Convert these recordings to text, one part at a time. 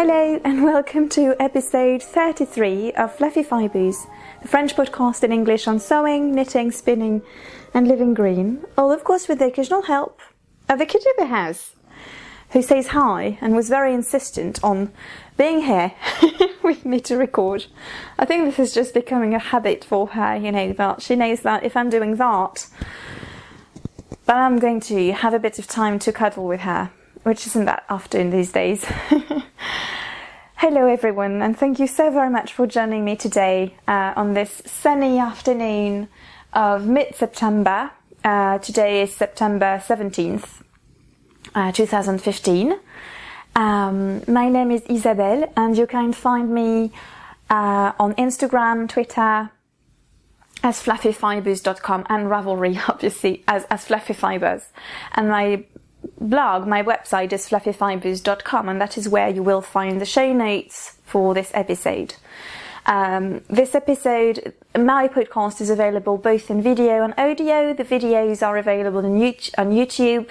Hello and welcome to episode 33 of Fluffy Fibres, the French podcast in English on sewing, knitting, spinning and living green, all of course with the occasional help of the kid of the house, who says hi and was very insistent on being here with me to record. I think this is just becoming a habit for her, you know, that she knows that if I'm doing that, but I'm going to have a bit of time to cuddle with her, which isn't that often these days. Hello everyone, and thank you so very much for joining me today on this sunny afternoon of mid-September. Today is September 17th, 2015. My name is Isabelle, and you can find me on Instagram, Twitter, as fluffyfibres.com, and Ravelry, obviously, as Fluffy Fibres. And my blog, my website is fluffyfibres.com, and that is where you will find the show notes for this episode. This episode, my podcast is available both in video and audio. The videos are available on YouTube,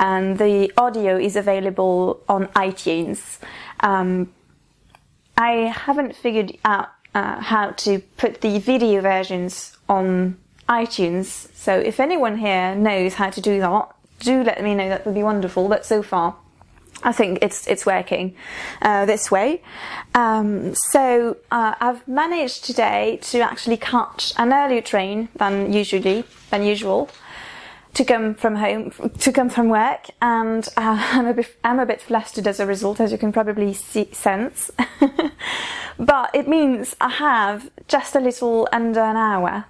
and the audio is available on iTunes. I haven't figured out how to put the video versions on iTunes, so if anyone here knows how to do that, do let me know. That would be wonderful. But so far, I think it's working this way. So I've managed today to actually catch an earlier train than usual to come from work, and I'm a bit flustered as a result, as you can probably sense. But it means I have just a little under an hour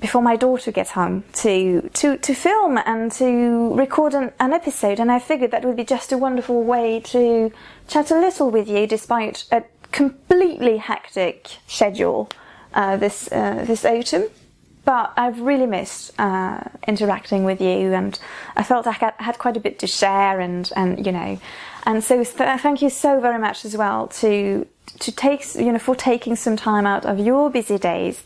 before my daughter gets home to film and to record an episode, and I figured that would be just a wonderful way to chat a little with you despite a completely hectic schedule this autumn. But I've really missed interacting with you, and I felt I had quite a bit to share, and you know, and so thank you so very much as well for taking some time out of your busy days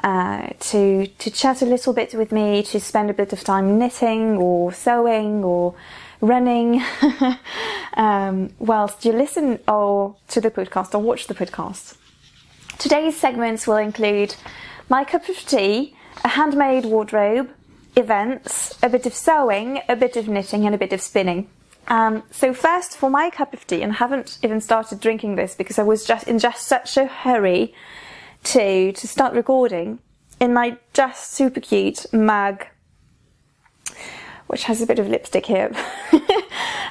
to chat a little bit with me, to spend a bit of time knitting or sewing or running whilst you listen to the podcast or watch the podcast. Today's segments will include my cup of tea, a handmade wardrobe, events, a bit of sewing, a bit of knitting and a bit of spinning. So first, for my cup of tea, and I haven't even started drinking this because I was just in such a hurry to start recording, in my just super cute mug, which has a bit of lipstick here,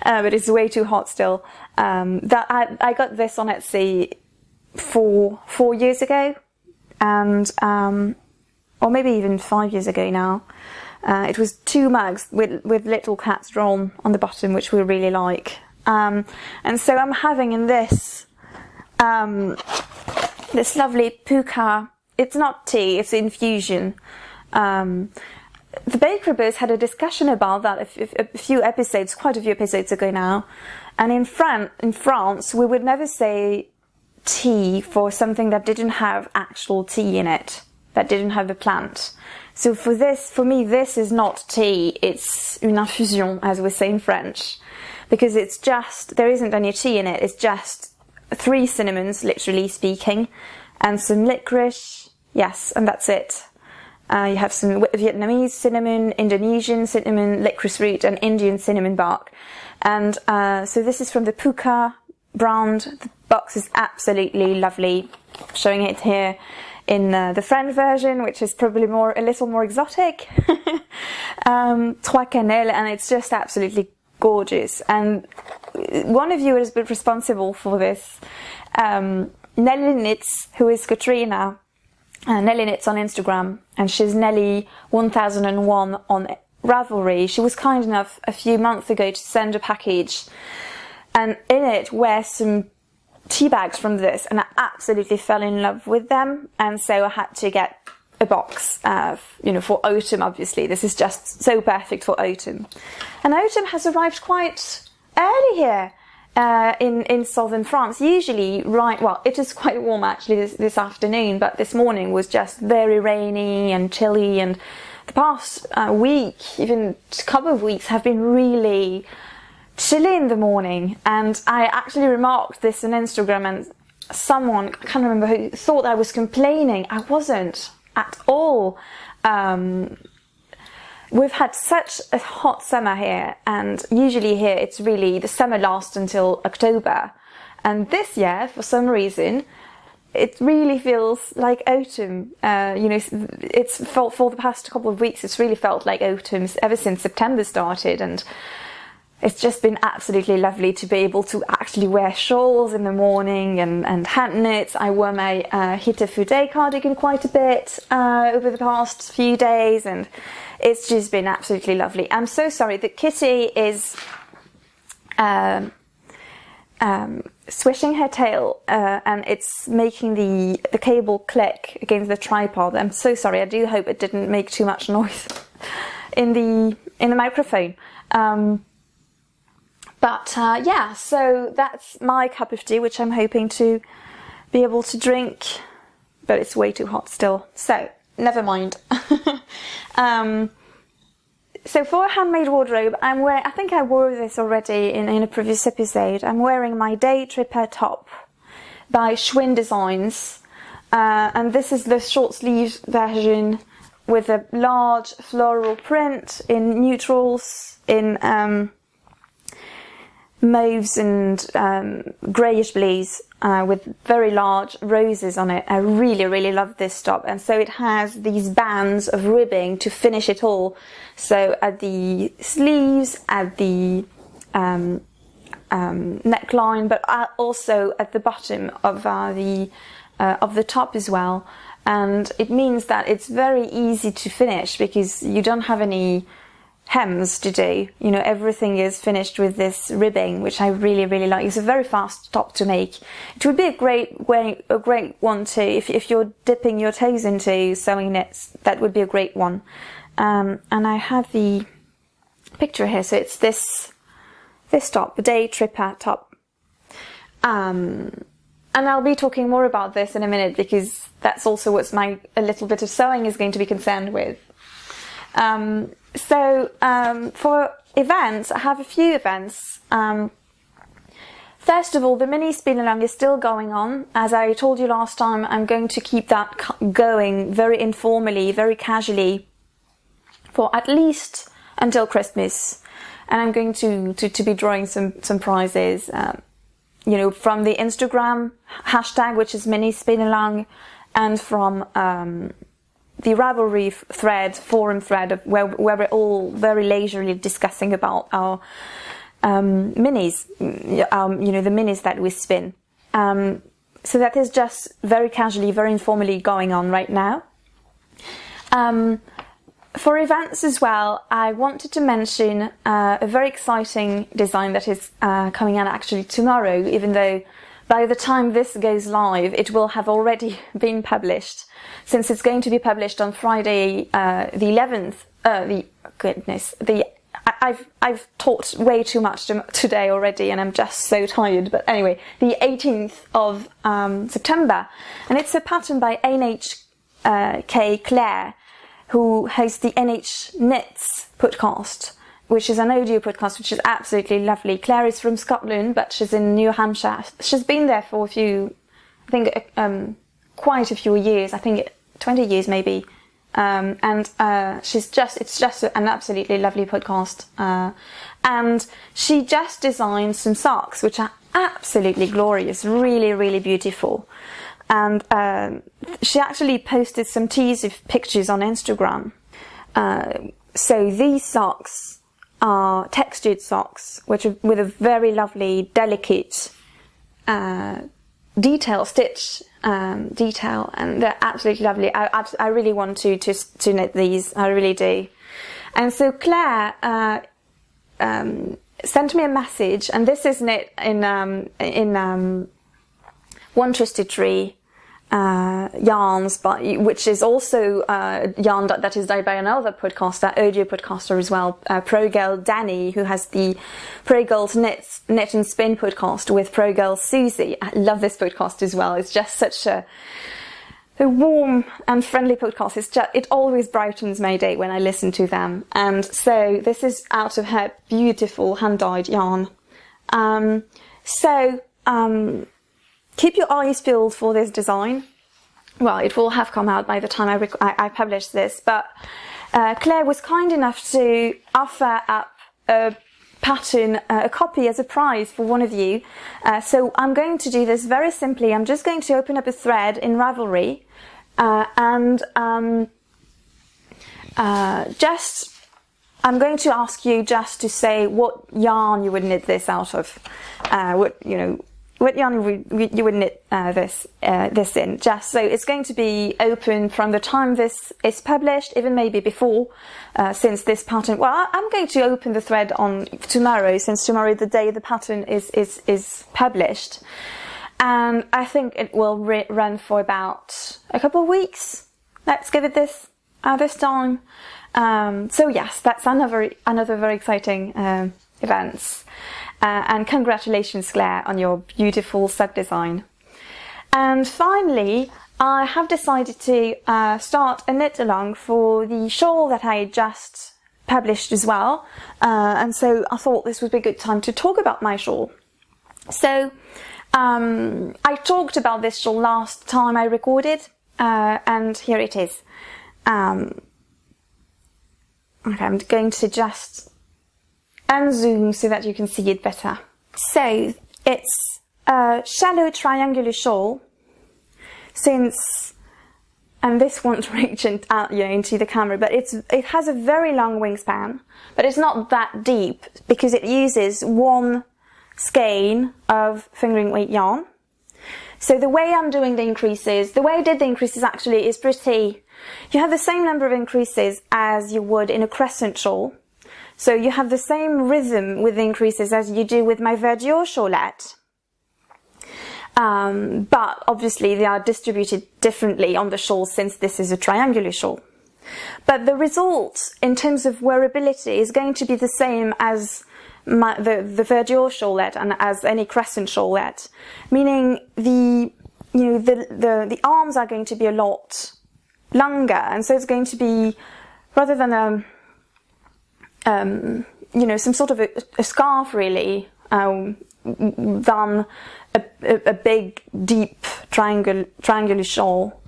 but it's way too hot still. That I got this on Etsy 4 years ago, and or maybe even 5 years ago now. It was 2 mugs with little cats drawn on the bottom, which we really like. And so I'm having in this this lovely puka. It's not tea, it's infusion. The Bakery Buzz had a discussion about that quite a few episodes ago now. And in France, we would never say tea for something that didn't have actual tea in it, that didn't have the plant. So for me, this is not tea, it's une infusion, as we say in French, because there isn't any tea in it, it's just 3 cinnamons, literally speaking, and some licorice, yes, and that's it. You have some Vietnamese cinnamon, Indonesian cinnamon, licorice root, and Indian cinnamon bark. And so this is from the Puka brand. The box is absolutely lovely. Showing it here in the French version, which is probably a little more exotic. Trois cannelles, and it's just absolutely gorgeous. And one of you has been responsible for this, Nelly Knits, who is Katrina. Nelly Knits on Instagram, and she's Nelly1001 on Ravelry. She was kind enough a few months ago to send a package, and in it were some tea bags from this, and I absolutely fell in love with them, and so I had to get a box, for autumn. Obviously, this is just so perfect for autumn, and autumn has arrived quite early here in southern France. Usually, it is quite warm actually this afternoon, but this morning was just very rainy and chilly, and the past week, even a couple of weeks, have been really chilly in the morning, and I actually remarked this on Instagram, and someone, I can't remember who, thought I was complaining. I wasn't at all. We've had such a hot summer here, and usually here it's really, the summer lasts until October, and this year for some reason it really feels like autumn. It's felt, for the past couple of weeks, it's really felt like autumn ever since September started, and it's just been absolutely lovely to be able to actually wear shawls in the morning and hand knits. I wore my Hitte Fude cardigan quite a bit over the past few days, and it's just been absolutely lovely. I'm so sorry, the kitty is swishing her tail and it's making the cable click against the tripod. I'm so sorry, I do hope it didn't make too much noise in the microphone. Yeah, so that's my cup of tea, which I'm hoping to be able to drink, but it's way too hot still, so never mind. So for a handmade wardrobe, I'm wearing, I think I wore this already in a previous episode, I'm wearing my Day Tripper top by Schwinn Designs, and this is the short sleeve version with a large floral print in neutrals, in mauves and greyish blues, with very large roses on it. I really, really love this top, and so it has these bands of ribbing to finish it all. So at the sleeves, at the neckline, but also at the bottom of the top as well. And it means that it's very easy to finish because you don't have any hems to do. You know, everything is finished with this ribbing, which I really, really like. It's a very fast top to make. It would be a great one to, if you're dipping your toes into sewing knits, that would be a great one. And I have the picture here, so it's this top, the Day Tripper top. And I'll be talking more about this in a minute because that's also what a little bit of sewing is going to be concerned with. For events, I have a few events. First of all, the mini spin along is still going on. As I told you last time, I'm going to keep that going very informally, very casually, for at least until Christmas. And I'm going to be drawing some prizes, from the Instagram hashtag, which is mini spin along, and from the Ravelry forum thread, where we're all very leisurely discussing about our minis, the minis that we spin. So that is just very casually, very informally going on right now. For events as well, I wanted to mention a very exciting design that is coming out actually tomorrow, even though by the time this goes live, it will have already been published, since it's going to be published on Friday, the 11th. I've talked way too much today already, and I'm just so tired. But anyway, the 18th of September, and it's a pattern by NHK Claire, who hosts the NH Knits podcast, which is an audio podcast, which is absolutely lovely. Claire is from Scotland, but she's in New Hampshire. She's been there for quite a few years, I think 20 years maybe. It's just an absolutely lovely podcast. And she just designed some socks, which are absolutely glorious, really, really beautiful. And she actually posted some teaser pictures on Instagram. So these socks are textured socks, which are with a very lovely, delicate detail, stitch detail, and they're absolutely lovely. I really want to knit these, I really do. And so Claire sent me a message, and this is knit in One Twisted Tree yarns, which is also yarn that is dyed by another podcaster, audio podcaster as well, Pro Girl Danny, who has the Pro Girls Knit and Spin podcast with Pro Girl Susie. I love this podcast as well. It's just such a the warm and friendly podcast. It always brightens my day when I listen to them. And so this is out of her beautiful hand-dyed yarn. Keep your eyes peeled for this design. Well, it will have come out by the time I publish this, but Claire was kind enough to offer up a pattern, a copy as a prize for one of you. So I'm going to do this very simply. I'm just going to open up a thread in Ravelry I'm going to ask you just to say what yarn you would knit this out of, what yarn you would knit this in. Just so it's going to be open from the time this is published, even maybe before, since this pattern. Well, I'm going to open the thread on tomorrow, since tomorrow the day the pattern is published, and I think it will run for about a couple of weeks. Let's give it this time. So yes, that's another very exciting events. And congratulations, Claire, on your beautiful set design. And finally, I have decided to start a knit along for the shawl that I just published as well. And so I thought this would be a good time to talk about my shawl. So I talked about this shawl last time I recorded, and here it is. Okay, I'm going to just unzoom so that you can see it better. So it's a shallow triangular shawl, and this won't reach out, into the camera, but it has a very long wingspan, but it's not that deep because it uses one skein of fingering weight yarn. So the way I'm doing the increases, the way I did the increases actually is pretty. You have the same number of increases as you would in a crescent shawl. So you have the same rhythm with the increases as you do with my verdure shawlette. But obviously they are distributed differently on the shawl since this is a triangular shawl. But the result in terms of wearability is going to be the same as the verdure shawlette and as any crescent shawlette, meaning the arms are going to be a lot longer, and so it's going to be, rather than some sort of a scarf really, than a big deep triangular shawl.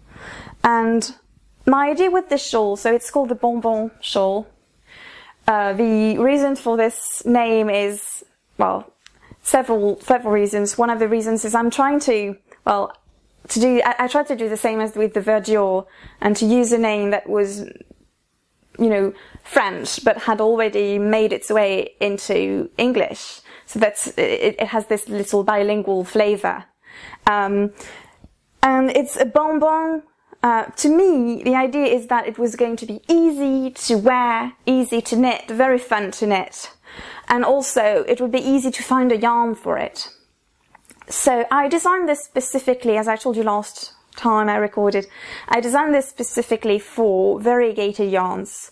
And my idea with this shawl, so it's called the Bonbon shawl. The reason for this name is, well, several reasons. One of the reasons is I'm trying to, I tried to do the same as with the verdure, and to use a name that was, French, but had already made its way into English. So it has this little bilingual flavor. And it's a bonbon. To me, the idea is that it was going to be easy to wear, easy to knit, very fun to knit. And also, it would be easy to find a yarn for it. So I designed this specifically, as I told you last time I recorded, I designed this specifically for variegated yarns.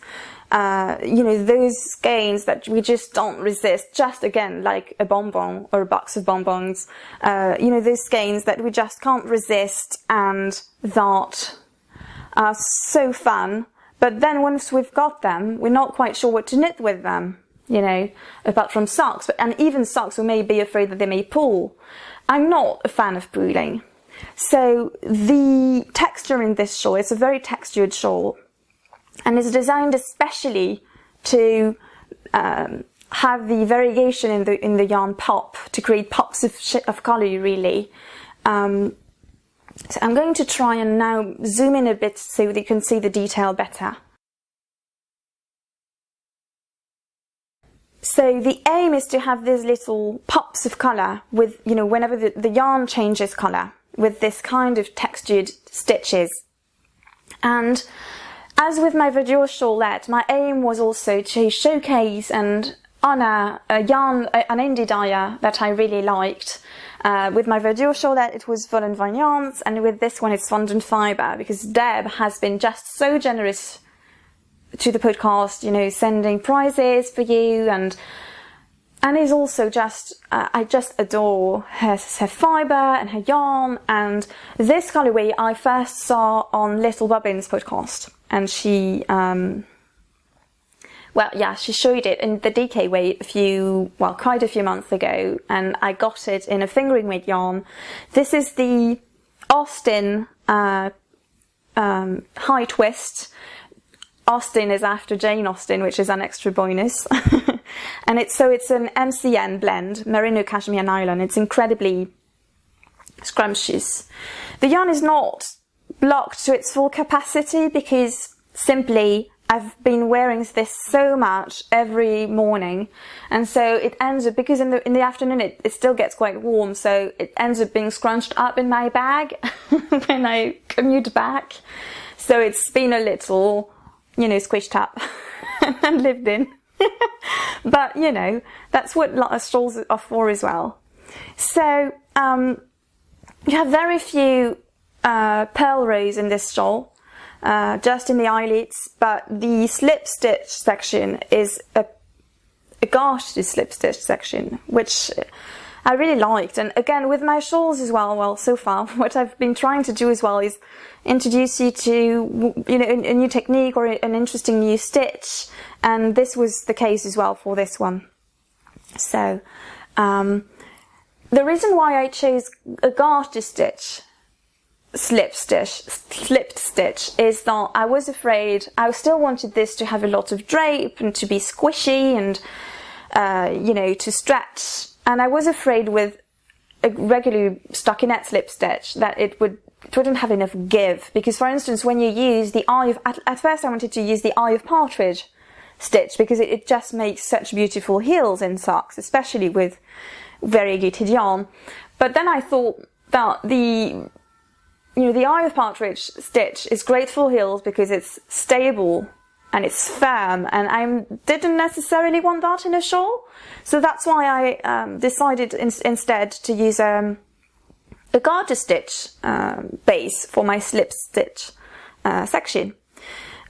Those skeins that we just don't resist, just again, like a bonbon or a box of bonbons, those skeins that we just can't resist and that are so fun. But then once we've got them, we're not quite sure what to knit with them, apart from socks. And even socks, we may be afraid that they may pull. I'm not a fan of pooling. So the texture in this shawl, it's a very textured shawl. And it's designed especially to have the variegation in the yarn pop, to create pops of colour, really. So I'm going to try and now zoom in a bit so that you can see the detail better. So the aim is to have these little pops of colour with, whenever the yarn changes colour, with this kind of textured stitches. And as with my verdure shawlette, my aim was also to showcase and honour a yarn, an indie dyer that I really liked. With my verdure shawlette, it was Wool and Vine Yarns, and with this one, it's Fond and Fibre, because Deb has been just so generous to the podcast, sending prizes for you, and and is also just, I just adore her fibre and her yarn. And this colourway I first saw on Little Bobbin's podcast, and she, she showed it in the DK way quite a few months ago, and I got it in a fingering weight yarn. This is the Austin high twist. Austin is after Jane Austen, which is an extra bonus. And it's an MCN blend, Merino Cashmere Nylon. It's incredibly scrumptious. The yarn is not blocked to its full capacity because simply I've been wearing this so much every morning, and so it ends up, because in the afternoon it still gets quite warm, so it ends up being scrunched up in my bag when I commute back. So it's been a little, squished up and lived in. But that's what shawls are for as well. So you have very few pearl rows in this shawl. Just in the eyelets, but the slip stitch section is a gartered slip stitch section, which I really liked. And again, with my shawls as well, so far, what I've been trying to do as well is introduce you to, a new technique or an interesting new stitch. And this was the case as well for this one. So, the reason why I chose a garter stitch, slipped stitch, is that I was afraid, I still wanted this to have a lot of drape and to be squishy and, to stretch. And I was afraid with a regular stockinette slip stitch that it wouldn't have enough give. Because, for instance, when you use the at first I wanted to use the Eye of Partridge stitch because it just makes such beautiful heels in socks, especially with variegated yarn. But then I thought that the Eye of Partridge stitch is great for heels because it's stable and it's firm, and I didn't necessarily want that in a shawl. So that's why I decided instead to use a garter stitch base for my slip stitch section.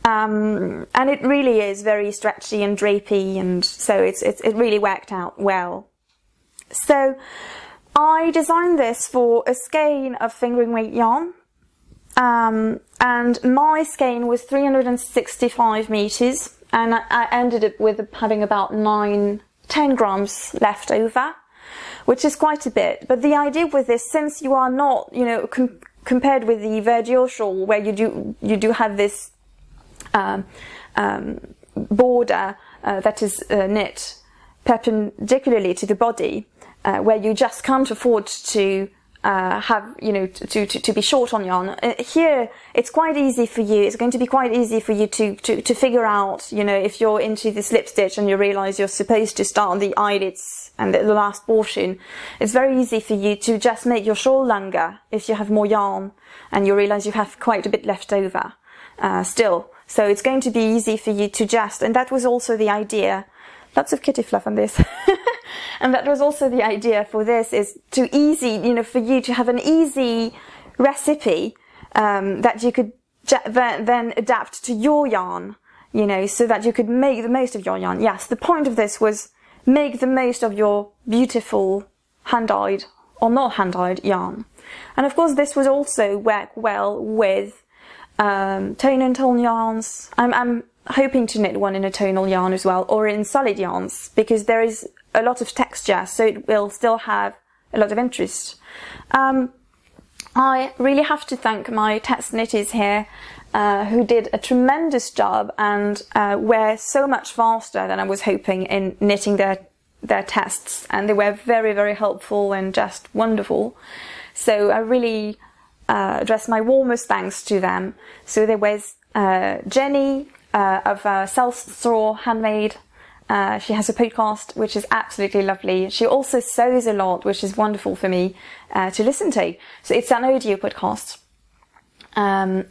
And it really is very stretchy and drapey, and so it really worked out well. So I designed this for a skein of fingering weight yarn, and my skein was 365 meters, and I ended up with having about 10 grams left over, which is quite a bit. But the idea with this, since you are not, compared with the Verdure shawl, where you do have this border that is knit perpendicularly to the body, where you just can't afford to have, to be short on yarn. Here, it's quite easy for you. It's going to be quite easy for you to figure out, if you're into the slip stitch and you realize you're supposed to start on the eyelets and the last portion. It's very easy for you to just make your shawl longer if you have more yarn and you realize you have quite a bit left over still. So it's going to be easy for you to and that was also the idea. Lots of kitty fluff on this. And that was also the idea for this, is for you to have an easy recipe that you could then adapt to your yarn, so that you could make the most of your yarn. Yes, the point of this was make the most of your beautiful hand-dyed or not hand-dyed yarn. And of course this would also work well with tone and tone yarns. I'm hoping to knit one in a tonal yarn as well, or in solid yarns, because there is a lot of texture, so it will still have a lot of interest. I really have to thank my test knitters here, who did a tremendous job and were so much faster than I was hoping in knitting their tests, and they were very, very helpful and just wonderful. So I really address my warmest thanks to them. So there was Jenny of Self Straw Handmade. She has a podcast which is absolutely lovely. She also sews a lot, which is wonderful for me to listen to. So it's an audio podcast. And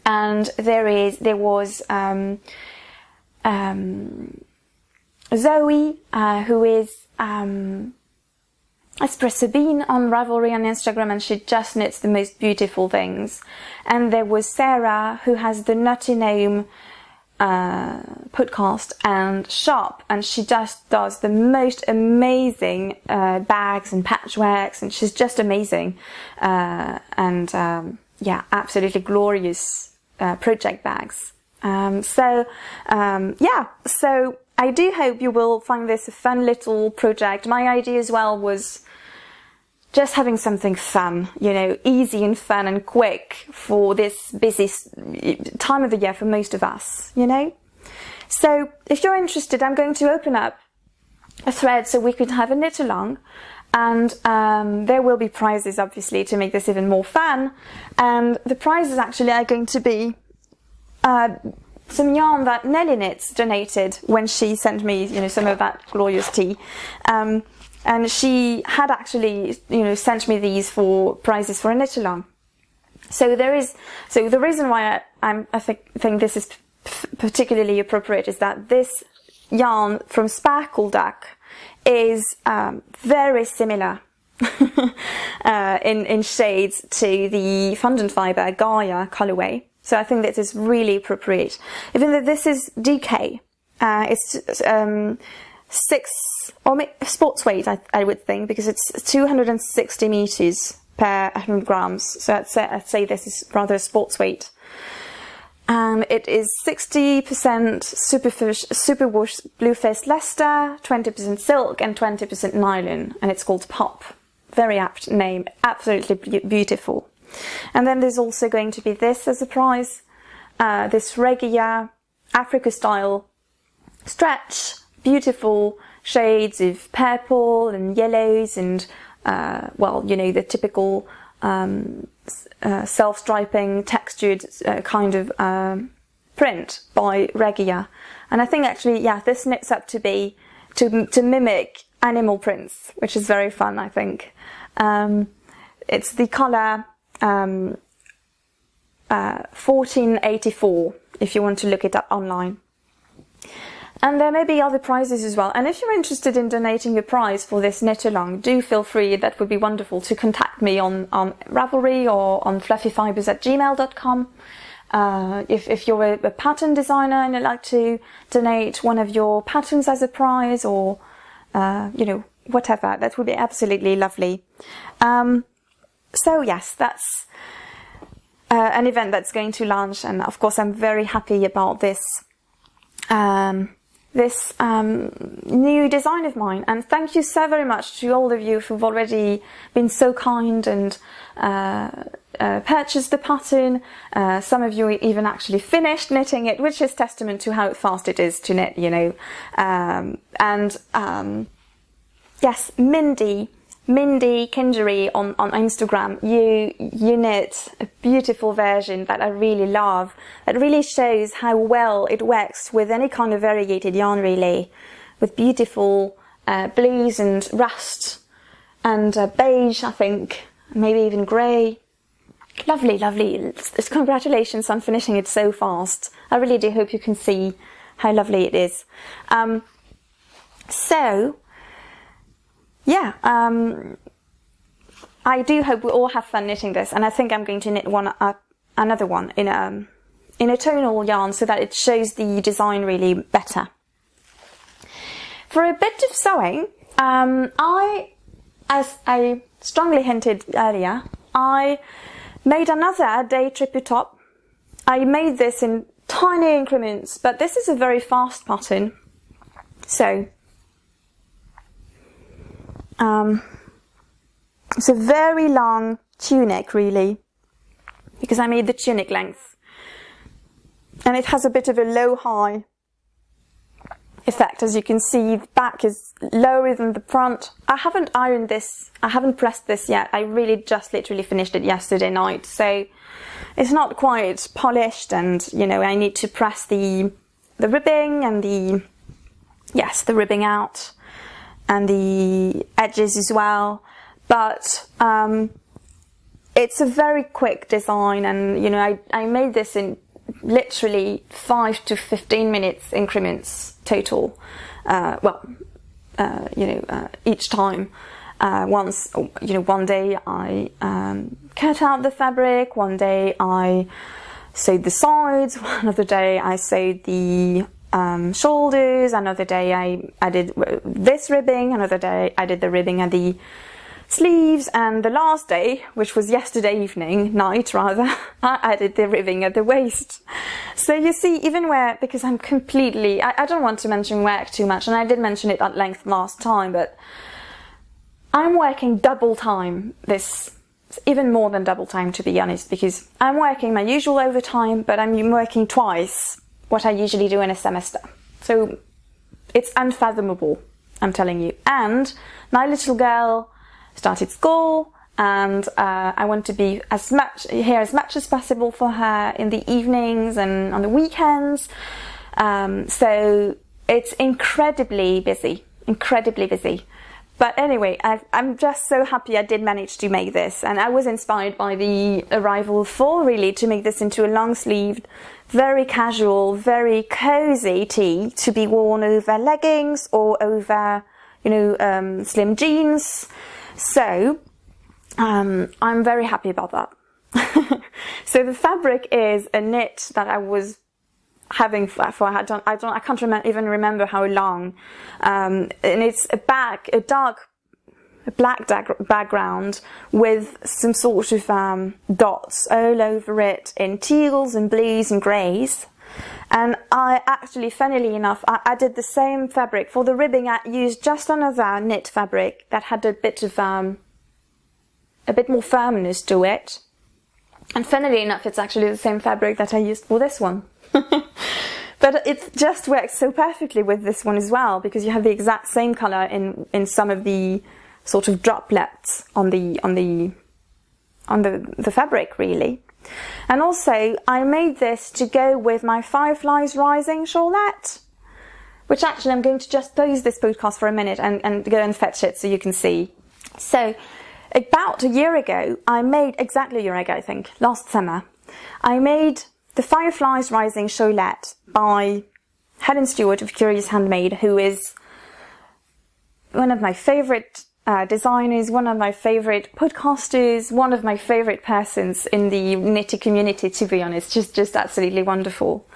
there was Zoe, who is Espresso Bean on Ravelry on Instagram, and she just knits the most beautiful things. And there was Sarah, who has the Nutty Gnome podcast and shop, and she just does the most amazing bags and patchworks, and she's just amazing, yeah, absolutely glorious project bags. So I do hope you will find this a fun little project. My idea as well was just having something fun, you know, easy and fun and quick for this busy time of the year for most of us, you know. So if you're interested, I'm going to open up a thread so we could have a knit along, and there will be prizes, obviously, to make this even more fun. And the prizes actually are going to be some yarn that Nelly Knits donated when she sent me, you know, some of that glorious tea. And she had actually, you know, sent me these for prizes for a knit along. So the reason why I think this is particularly appropriate is that this yarn from Sparkle Duck is very similar in shades to the Fondant Fibre Gaia colorway. So I think this is really appropriate. Even though this is DK, it's 6 or sports weight, I would think, because it's 260 meters per 100 grams. So I'd say this is rather a sports weight. And it is 60% superwash blue-faced Leicester, 20% silk and 20% nylon, and it's called Pop. Very apt name, absolutely beautiful. And then there's also going to be this as a prize, this Regia Africa style stretch, beautiful shades of purple and yellows and, well, you know, the typical self-striping textured kind of print by Regia. And I think actually, yeah, this knits up to be, to mimic animal prints, which is very fun, I think. It's the colour 1484, if you want to look it up online. And there may be other prizes as well. And if you're interested in donating a prize for this knit along, do feel free, that would be wonderful, to contact me on Ravelry or on fluffyfibres@gmail.com. If you're a pattern designer and you'd like to donate one of your patterns as a prize, or, you know, whatever, that would be absolutely lovely. So yes, that's an event that's going to launch. And of course, I'm very happy about this new design of mine, and thank you so very much to all of you who've already been so kind and purchased the pattern. Some of you even actually finished knitting it, which is testament to how fast it is to knit, you know. Yes, Mindy Kingery on Instagram, you knit a beautiful version that I really love, that really shows how well it works with any kind of variegated yarn, really, with beautiful blues and rust and beige, I think, maybe even grey. Lovely, lovely. Congratulations on finishing it so fast. I really do hope you can see how lovely it is. Yeah, I do hope we all have fun knitting this, and I think I'm going to knit another one in a tonal yarn so that it shows the design really better. For a bit of sewing, as I strongly hinted earlier, I made another day trippy top. I made this in tiny increments, but this is a very fast pattern, so it's a very long tunic, really, because I made the tunic length, and it has a bit of a low-high effect. As you can see, the back is lower than the front. I haven't ironed this, I haven't pressed this yet. I really just literally finished it yesterday night, so it's not quite polished, and, you know, I need to press the ribbing and the ribbing out, and the edges as well, but it's a very quick design, and, you know, I made this in literally 5 to 15 minutes increments total, each time. Once, you know, one day I cut out the fabric, one day I sewed the sides. One other day I sewed the shoulders. Another day I did this ribbing. Another day I did the ribbing and the sleeves. And the last day, which was yesterday night rather, I did the ribbing at the waist. So you see, even because I'm completely, I don't want to mention work too much, and I did mention it at length last time, but I'm working double time even more than double time, to be honest, because I'm working my usual overtime, but I'm working twice what I usually do in a semester. So it's unfathomable, I'm telling you. And my little girl started school, and I want to be as much as possible for her in the evenings and on the weekends. So it's incredibly busy. But anyway, I'm just so happy I did manage to make this, and I was inspired by the arrival of fall, really, to make this into a long-sleeved, very casual, very cozy tee to be worn over leggings or over, slim jeans. So I'm very happy about that. So the fabric is a knit that I was having for I can't even remember how long, and it's a black background with some sort of dots all over it in teals and blues and greys. And I actually, funnily enough, I did the same fabric for the ribbing. I used just another knit fabric that had a bit more firmness to it, and funnily enough, it's actually the same fabric that I used for this one. But it just works so perfectly with this one as well, because you have the exact same color in some of the sort of droplets on the fabric, really. And also I made this to go with my Fireflies Rising shawlette, which actually I'm going to just pause this podcast for a minute and go and fetch it so you can see. So about exactly a year ago, I think, last summer, I made the Fireflies Rising shawlette by Helen Stewart of Curious Handmade, who is one of my favourite designers, one of my favourite podcasters, one of my favourite persons in the knitting community, to be honest. Just absolutely wonderful.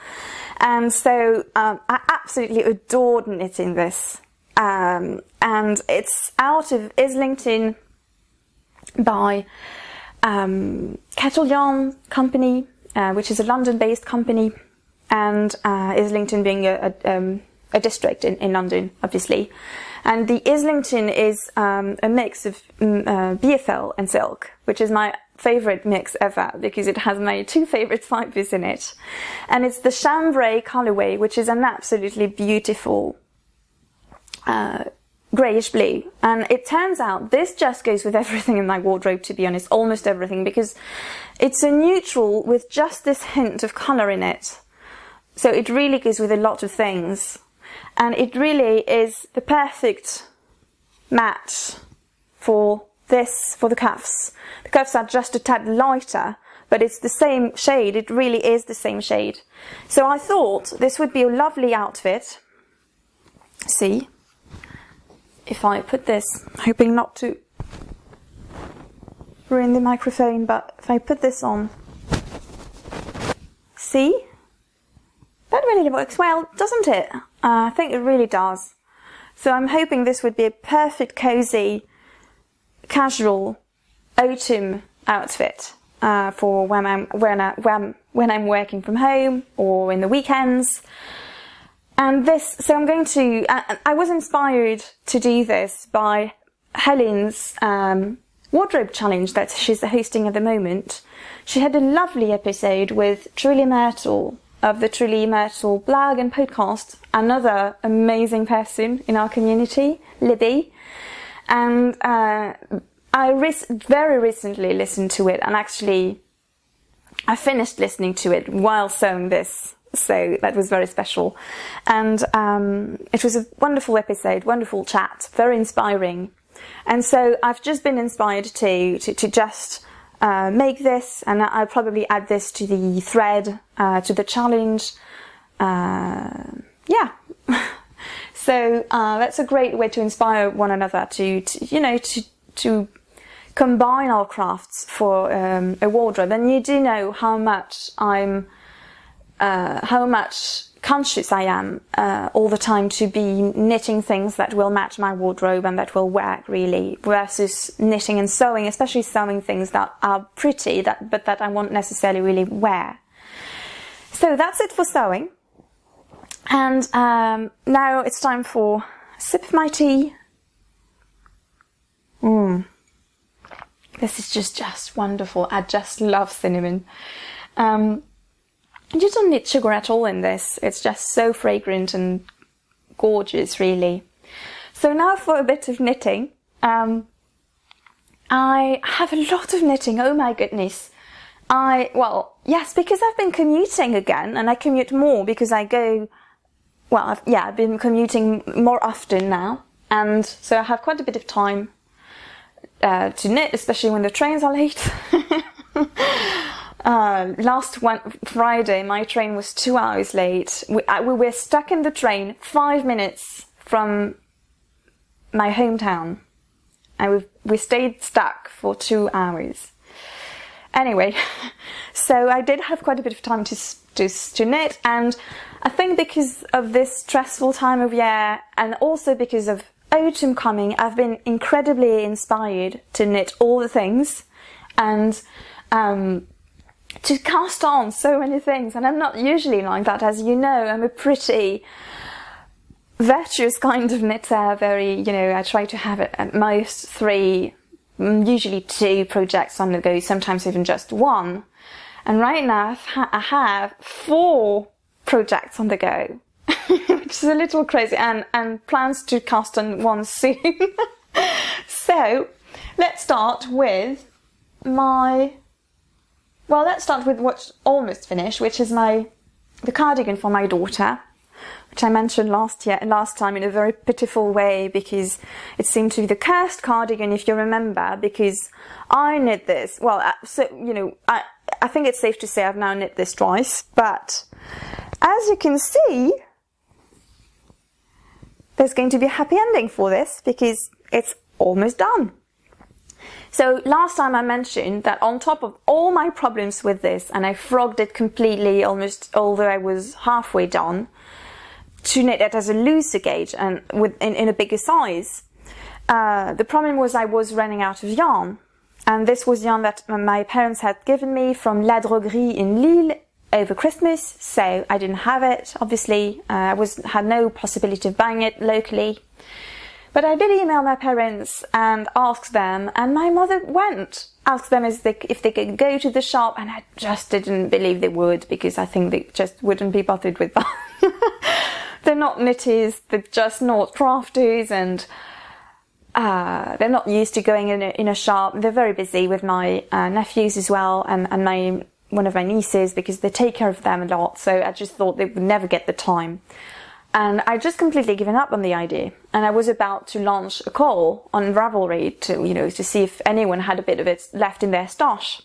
And so I absolutely adored knitting this. And it's out of Islington by Kettle Yarn Company, which is a London-based company, and Islington being a district in London, obviously. And the Islington is a mix of BFL and silk, which is my favourite mix ever, because it has my two favourite fibres in it. And it's the chambray colourway, which is an absolutely beautiful greyish blue. And it turns out this just goes with everything in my wardrobe, to be honest, almost everything, because it's a neutral with just this hint of colour in it. So it really goes with a lot of things. And it really is the perfect match for the cuffs. The cuffs are just a tad lighter, but it's the same shade. It really is the same shade. So I thought this would be a lovely outfit. See, if I put this, hoping not to ruin the microphone, but if I put this on, see? That really works well, doesn't it? I think it really does. So I'm hoping this would be a perfect, cozy, casual autumn outfit for when I'm working from home or in the weekends. And so I'm going to. I was inspired to do this by Helen's wardrobe challenge that she's hosting at the moment. She had a lovely episode with Truly Myrtle of the Truly Myrtle blog and podcast, another amazing person in our community, Libby. And I very recently listened to it, and actually I finished listening to it while sewing this, so that was very special. And it was a wonderful episode, wonderful chat, very inspiring. And so I've just been inspired to just make this, and I'll probably add this to the thread, to the challenge. Yeah. So that's a great way to inspire one another to combine our crafts for a wardrobe, and you do know how much conscious I am all the time to be knitting things that will match my wardrobe and that will work really, versus knitting and sewing, especially sewing things that are pretty but that I won't necessarily really wear. So that's it for sewing, and now it's time for a sip of my tea. This is just wonderful. I just love cinnamon. You don't need sugar at all in this. It's just so fragrant and gorgeous, really. So now for a bit of knitting. I have a lot of knitting. Oh my goodness. Yes, because I've been commuting again, and I commute more because I go. I've been commuting more often now, and so I have quite a bit of time to knit, especially when the trains are late. Last Friday, my train was 2 hours late. We were stuck in the train 5 minutes from my hometown, and we stayed stuck for 2 hours. Anyway, so I did have quite a bit of time to knit, and I think because of this stressful time of year, and also because of autumn coming, I've been incredibly inspired to knit all the things, and to cast on so many things. And I'm not usually like that, as you know. I'm a pretty virtuous kind of knitter, I try to have at most 3, usually 2 projects on the go, sometimes even just 1. And right now I have 4 projects on the go, which is a little crazy, and plans to cast on one soon. So let's start with what's almost finished, which is the cardigan for my daughter, which I mentioned last time in a very pitiful way, because it seemed to be the cursed cardigan, if you remember, because I knit this. I think it's safe to say I've now knit this twice, but as you can see, there's going to be a happy ending for this because it's almost done. So last time I mentioned that on top of all my problems with this, and I frogged it completely, almost, although I was halfway done, to knit it as a looser gauge and in a bigger size. The problem was I was running out of yarn, and this was yarn that my parents had given me from La Droguerie in Lille over Christmas, so I didn't have it, obviously. Had no possibility of buying it locally. But I did email my parents and ask them, and my mother asked them if they could go to the shop, and I just didn't believe they would, because I think they just wouldn't be bothered with that. They're not knitters, they're just not crafters, and they're not used to going in a shop. They're very busy with my nephews as well, and one of my nieces, because they take care of them a lot, so I just thought they would never get the time. And I just completely given up on the idea. And I was about to launch a call on Ravelry to see if anyone had a bit of it left in their stash.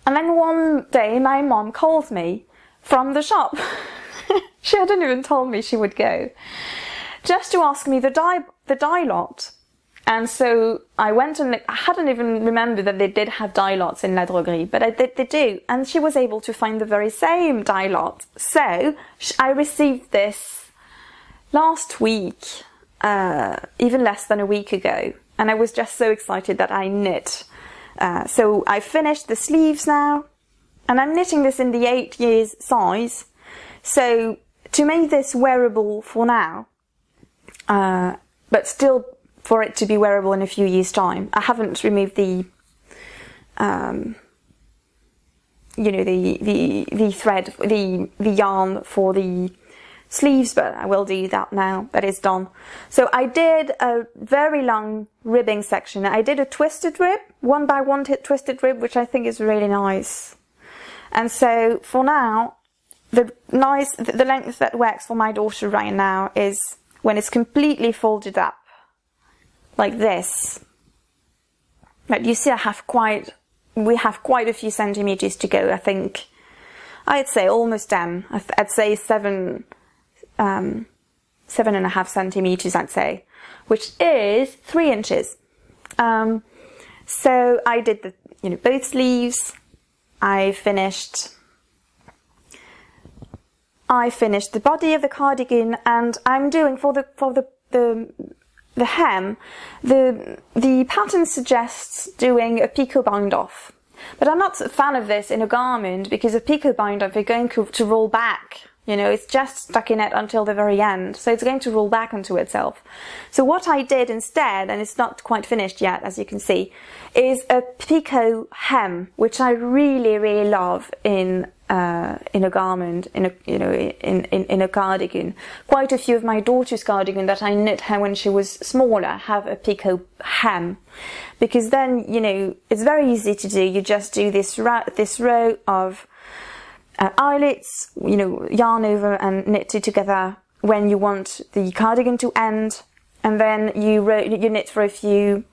And then one day my mom called me from the shop. She hadn't even told me she would go, just to ask me the dye lot. And so I went, and I hadn't even remembered that they did have dye lots in La Droguerie, but they do. And she was able to find the very same dye lot. So I received this last week, even less than a week ago. And I was just so excited that I knit. So I finished the sleeves now, and I'm knitting this in the 8 years size. So to make this wearable for now, but still for it to be wearable in a few years' time. I haven't removed the thread, the yarn for the sleeves, but I will do that now that it's done. So I did a very long ribbing section. I did a twisted rib, 1x1 twisted rib, which I think is really nice. And so for now, the length that works for my daughter right now is when it's completely folded up, like this. But you see, we have quite a few centimeters to go. I think I'd say almost 10. I'd say 7.5 centimeters. I'd say, which is 3 inches. So I did the, both sleeves. I finished the body of the cardigan, and I'm doing for the hem, the pattern suggests doing a picot bind off. But I'm not a fan of this in a garment, because a picot bind off, you're going to roll back. It's just stockinette until the very end, so it's going to roll back onto itself. So what I did instead, and it's not quite finished yet, as you can see, is a picot hem, which I really, really love in a garment, in a cardigan. Quite a few of my daughter's cardigan that I knit her when she was smaller have a picot hem, because then it's very easy to do. You just do this row of eyelets, yarn over and knit it together when you want the cardigan to end, and then you knit for a few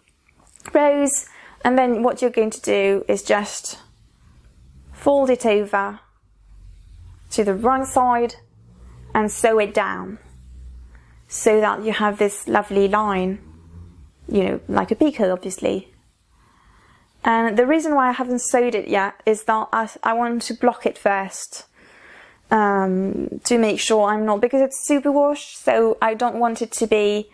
rows, and then what you're going to do is just fold it over to the wrong side and sew it down, so that you have this lovely line, like a picot, obviously. And the reason why I haven't sewed it yet is that I want to block it first, to make sure I'm not, because it's superwash, so I don't want it to be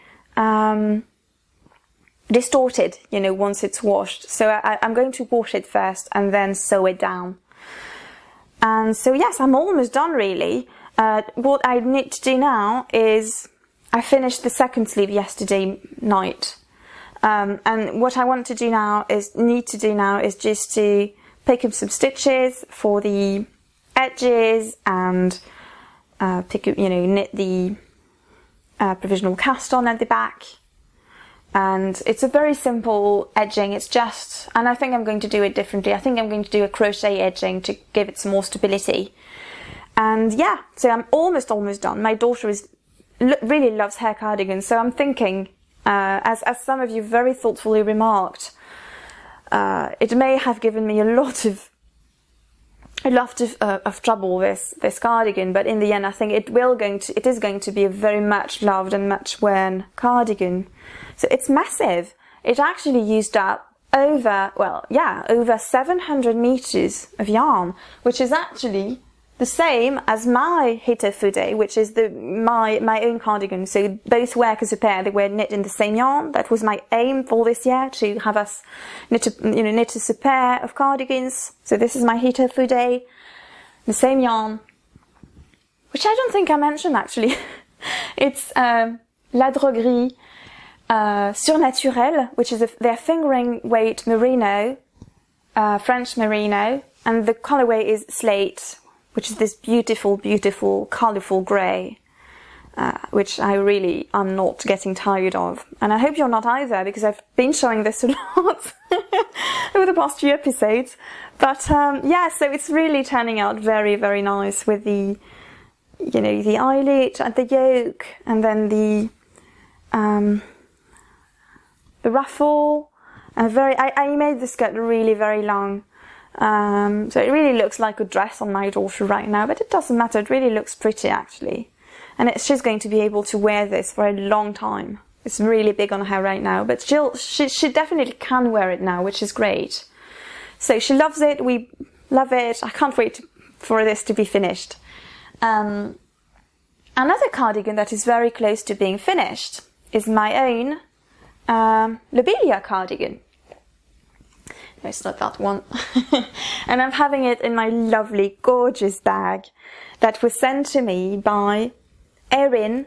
distorted, once it's washed. So I'm going to wash it first and then sew it down. And so yes, I'm almost done really. What I need to do now is, I finished the second sleeve yesterday night. And what I want to do now is just to pick up some stitches for the edges and knit the provisional cast on at the back. And it's a very simple edging. It's just, and I think I'm going to do it differently. I think I'm going to do a crochet edging to give it some more stability. And yeah, so I'm almost done. My daughter really loves her cardigans, so I'm thinking, as some of you very thoughtfully remarked, it may have given me a lot of trouble, this cardigan, but in the end I think it is going to be a very much loved and much worn cardigan. So it's massive. It actually used up over 700 meters of yarn, which is actually the same as my Hitafude, which is my own cardigan. So both work as a pair. They were knit in the same yarn. That was my aim for this year, to have us knit a pair of cardigans. So this is my Hitafude, the same yarn, which I don't think I mentioned actually. It's La Droguerie Surnaturelle, which is their fingering weight merino, French merino, and the colorway is slate, which is this beautiful, beautiful, colourful grey, which I really am not getting tired of. And I hope you're not either, because I've been showing this a lot over the past few episodes. But yeah, so it's really turning out very, very nice with the, the eyelet and the yoke, and then the ruffle. And I made the skirt really very long. So it really looks like a dress on my daughter right now, but it doesn't matter. It really looks pretty actually. And she's going to be able to wear this for a long time. It's really big on her right now, but she definitely can wear it now, which is great. So she loves it. We love it. I can't wait for this to be finished. Another cardigan that is very close to being finished is my own lobelia cardigan. No, it's not that one. And I'm having it in my lovely, gorgeous bag that was sent to me by Erin,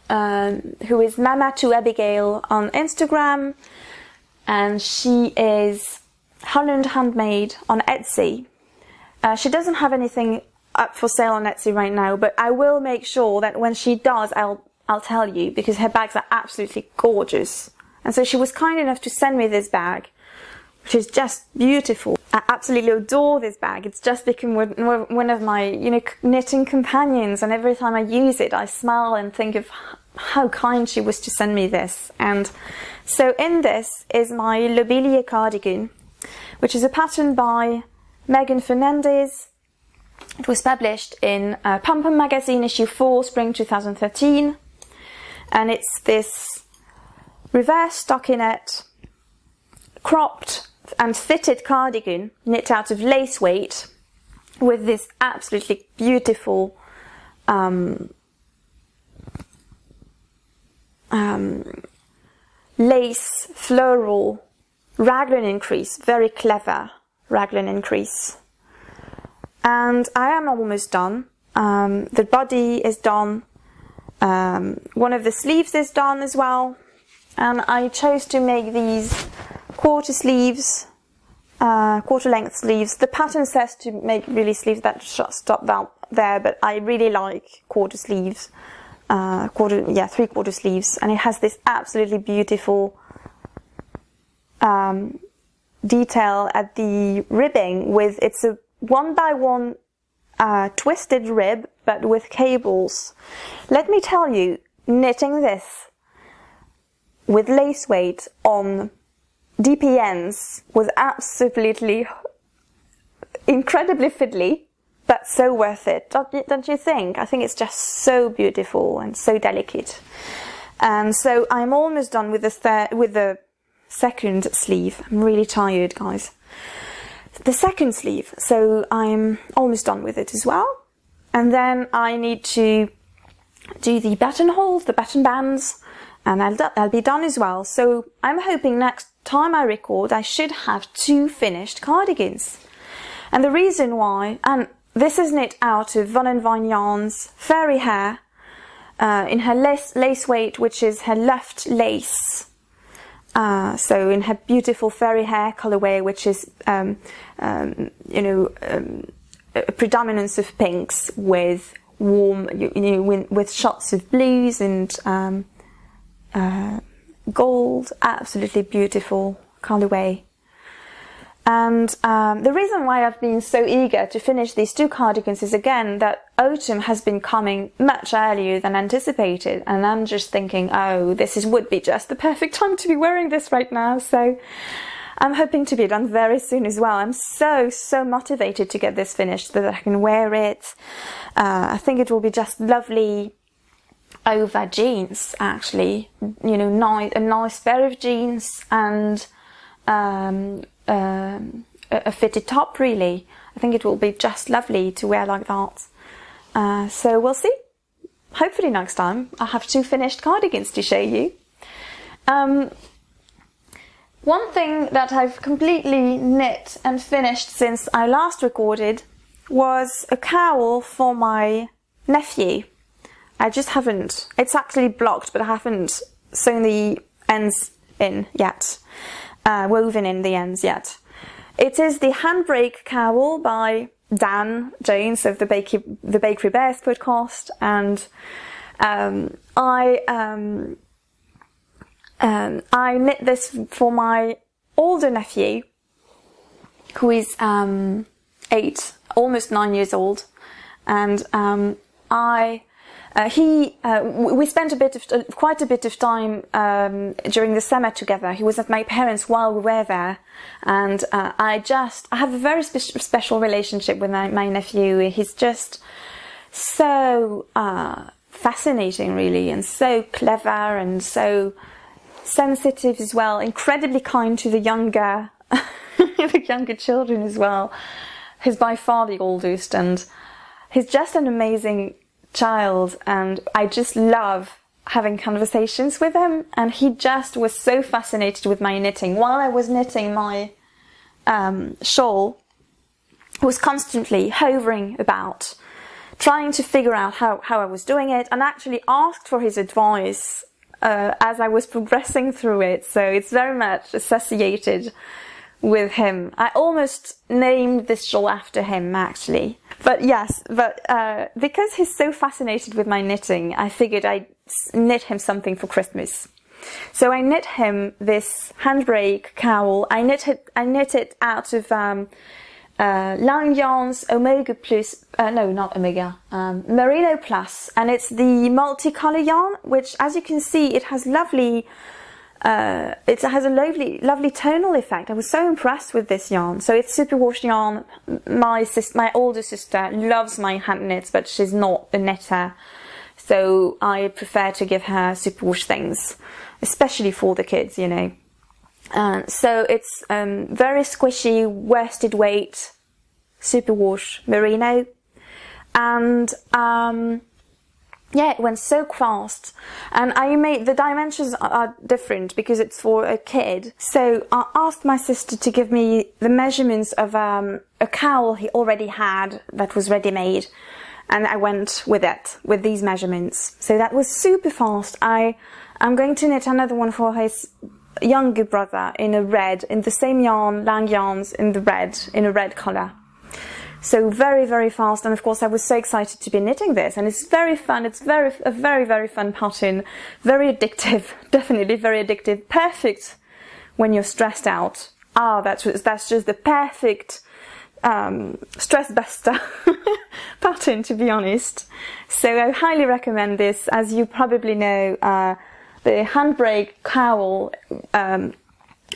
who is Mama to Abigail on Instagram, and she is Holland Handmade on Etsy. She doesn't have anything up for sale on Etsy right now, but I will make sure that when she does, I'll tell you, because her bags are absolutely gorgeous. And so she was kind enough to send me this bag, which is just beautiful. I absolutely adore this bag. It's just become one of my, knitting companions, and every time I use it, I smile and think of how kind she was to send me this. And so in this is my lobelia cardigan, which is a pattern by Megan Fernandez. It was published in Pom Pom magazine issue 4, spring 2013, and it's this reverse stockinette, cropped and fitted cardigan knit out of lace weight with this absolutely beautiful lace floral raglan increase, very clever raglan increase. And I am almost done. The body is done. One of the sleeves is done as well. And I chose to make these quarter sleeves, quarter length sleeves. The pattern says to make really sleeves that stop out there, but I really like quarter sleeves, 3/4 sleeves. And it has this absolutely beautiful detail at the ribbing with, it's a 1x1 twisted rib, but with cables. Let me tell you, knitting this with lace weight on DPNs was absolutely incredibly fiddly, but so worth it. Don't you think? I think it's just so beautiful and so delicate. And so I'm almost done with the second sleeve. I'm really tired, guys. The second sleeve, so I'm almost done with it as well. And then I need to do the buttonholes, the button bands, and I'll be done as well. So I'm hoping next time I record I should have 2 finished cardigans. And the reason why, and this is knit out of Von & Vine yarns, fairy hair, in her lace weight, which is her left lace. So in her beautiful fairy hair colorway, which is, a predominance of pinks with warm, with shots of blues and gold. Absolutely beautiful colorway. And the reason why I've been so eager to finish these 2 cardigans is, again, that autumn has been coming much earlier than anticipated, and I'm just thinking, oh, would be just the perfect time to be wearing this right now. So I'm hoping to be done very soon as well. I'm so motivated to get this finished so that I can wear it. I think it will be just lovely over jeans, actually. You know, a nice pair of jeans and a fitted top, really. I think it will be just lovely to wear like that. So we'll see. Hopefully next time I'll have 2 finished cardigans to show you. One thing that I've completely knit and finished since I last recorded was a cowl for my nephew. I just haven't, it's actually blocked, but I haven't sewn the ends in yet, woven in the ends yet. It is the Handmade cowl by Dan Jones of the Bakery Bears podcast, and I knit this for my older nephew, who is 8, almost 9 years old, and we spent quite a bit of time during the summer together. He was at my parents' while we were there, and I have a very special relationship with my nephew. He's just so fascinating, really, and so clever and so sensitive as well. Incredibly kind to the younger children as well. He's by far the oldest, and he's just an amazing child, and I just love having conversations with him. And he just was so fascinated with my knitting. While I was knitting my shawl, he was constantly hovering about, trying to figure out how I was doing it, and actually asked for his advice as I was progressing through it. So it's very much associated with him. I almost named this shawl after him, actually. But yes, because he's so fascinated with my knitting, I figured I'd knit him something for Christmas. So I knit him this Handmade cowl. I knit it out of Line Yarns Omega Plus, Merino Plus, and it's the multicolor yarn, which, as you can see, it has lovely. It has a lovely tonal effect. I was so impressed with this yarn. So it's superwash yarn. My older sister loves my hand knits, but she's not a knitter, so I prefer to give her superwash things, especially for the kids, you know. So it's very squishy worsted weight superwash merino, and yeah, it went so fast. And I made the dimensions are different because it's for a kid. So I asked my sister to give me the measurements of a cowl he already had that was ready made, and I went with it with these measurements. So that was super fast. I'm going to knit another one for his younger brother in a red, in the same yarn, lang yarns in a red colour. So very, very fast, and of course I was so excited to be knitting this, and it's very fun. It's a very, very fun pattern, very addictive, definitely very addictive, perfect when you're stressed out. That's just the perfect stress buster pattern, to be honest. So I highly recommend this. As you probably know, the Handmade cowl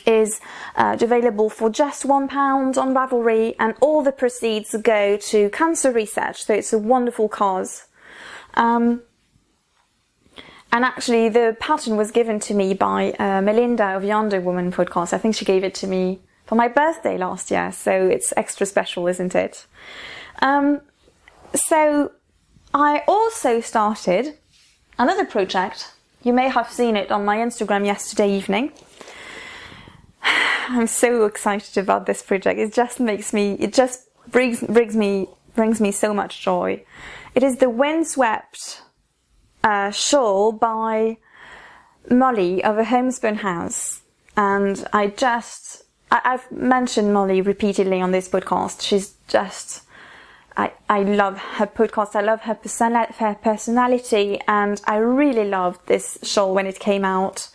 is available for just £1 on Ravelry, and all the proceeds go to cancer research, so it's a wonderful cause. And actually the pattern was given to me by Melinda of Yonder Woman podcast. I think she gave it to me for my birthday last year, so it's extra special, isn't it? So I also started another project. You may have seen it on my Instagram yesterday evening. I'm so excited about this project. It just brings me so much joy. It is the Windswept shawl by Molly of a Homespun House, and I've mentioned Molly repeatedly on this podcast. She's just, I love her podcast. I love her personality, and I really loved this shawl when it came out.